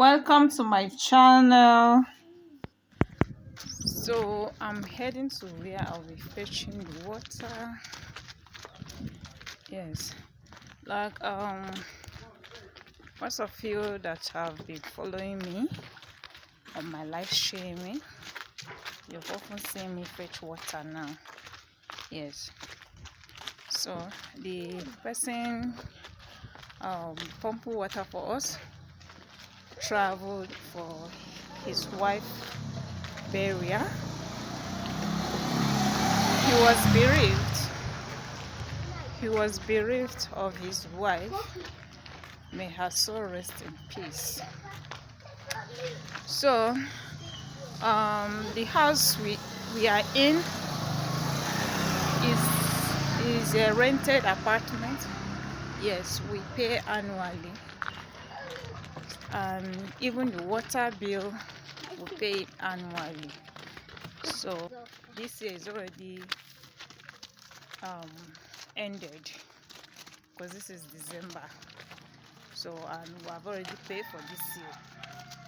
Welcome to my channel. So I'm heading to where I'll be fetching the water. Yes, like most of you that have been following me on my live streaming, you've often seen me fetch water now. Yes, so the person pumping water for us traveled for his wife burial. He was bereaved of his wife. May her soul rest in peace. So the house we are in is a rented apartment. Yes, we pay annually, and even the water bill we pay it annually. So this year is already ended because this is December. So and we have already paid for this year.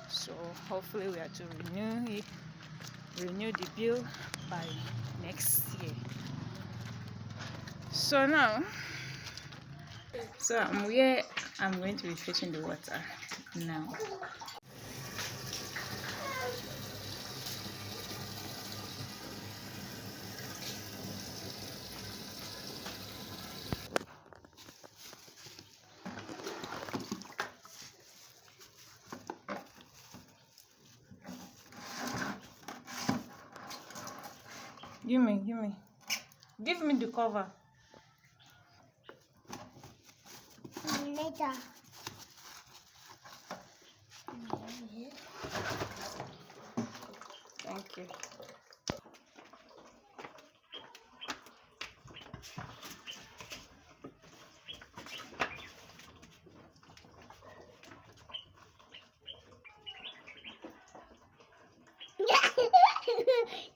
So hopefully we are to renew the bill by next year. So now, I'm where I'm going to be fetching the water now. Give me the cover. Later. Thank you.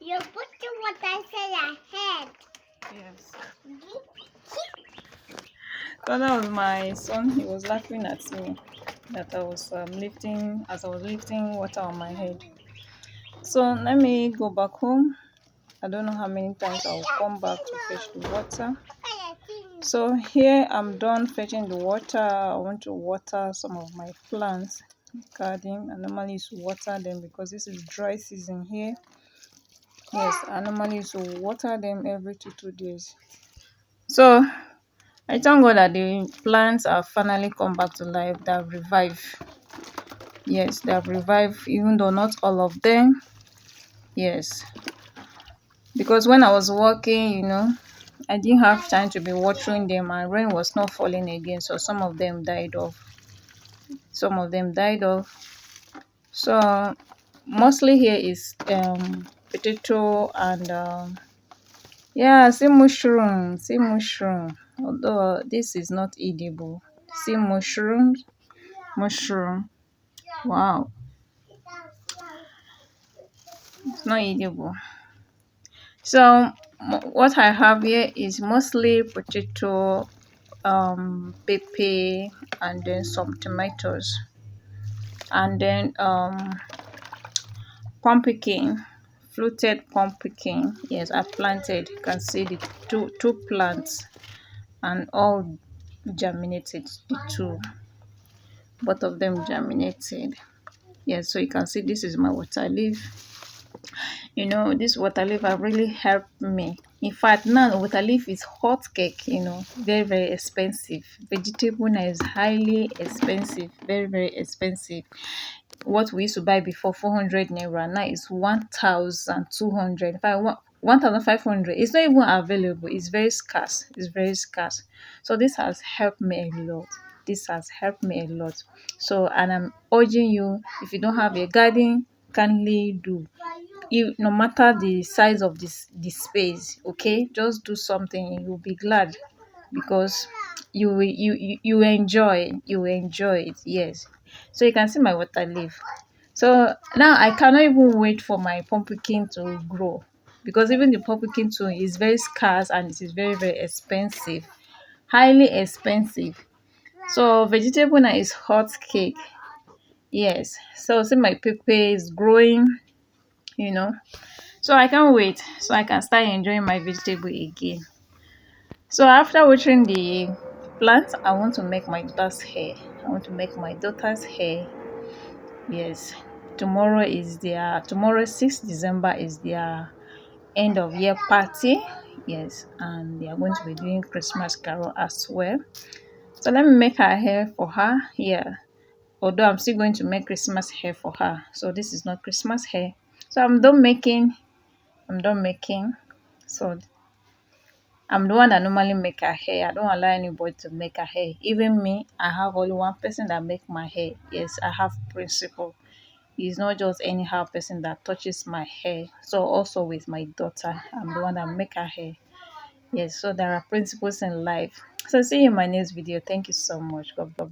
You put what I said ahead. Yes. So that was my son. He was laughing at me that I was lifting water on my head. So let me go back home. I don't know how many times I'll come back to fetch the water. So here I'm done fetching the water. I want to water some of my plants garden. I normally used to water them because this is dry season here. Yes, I normally used to water them every 2 days. So I thank God that the plants have finally come back to life. They have revived. Yes, they have revived, even though not all of them. Yes, because when I was working, I didn't have time to be watering them, and rain was not falling again, so some of them died off. So mostly here is potato and yeah, see mushroom. Although this is not edible. See mushroom. Wow, it's not edible. So what I have here is mostly potato, pepper, and then some tomatoes, and then pumpkin, fluted pumpkin. Yes, I planted. You can see the two plants, and all germinated. Both of them germinated. Yes, so you can see this is my water leaf. This water leaf have really helped me. In fact, now water leaf is hot cake. Very, very expensive. Vegetable now is highly expensive, very, very expensive. What we used to buy before 400 naira now is 1,200. In fact, 1,500. It's not even available. It's very scarce. So this has helped me a lot. So, and I'm urging you, if you don't have a garden, kindly do. No matter the size of the space, okay, just do something. You'll be glad because you enjoy it. Yes, so you can see my water leaf. So now I cannot even wait for my pumpkin to grow, because even the pumpkin too is very scarce and it is very, very expensive, highly expensive. So vegetable now is hot cake. Yes, so see my pepper is growing, you know. So I can't wait. So I can start enjoying my vegetable again. So after watering the plant, I want to make my daughter's hair. I want to make my daughter's hair. Yes. Tomorrow 6th December is their end of year party. Yes, and they are going to be doing Christmas carol as well. So let me make her hair for her. Yeah. Although I'm still going to make Christmas hair for her. So this is not Christmas hair. So I'm done making. I'm done making. So I'm the one that normally make her hair. I don't allow anybody to make her hair. Even me, I have only one person that make my hair. Yes, I have principle. It's not just anyhow person that touches my hair. So also with my daughter, I'm the one that make her hair. Yes, so there are principles in life. So see you in my next video. Thank you so much. God bless.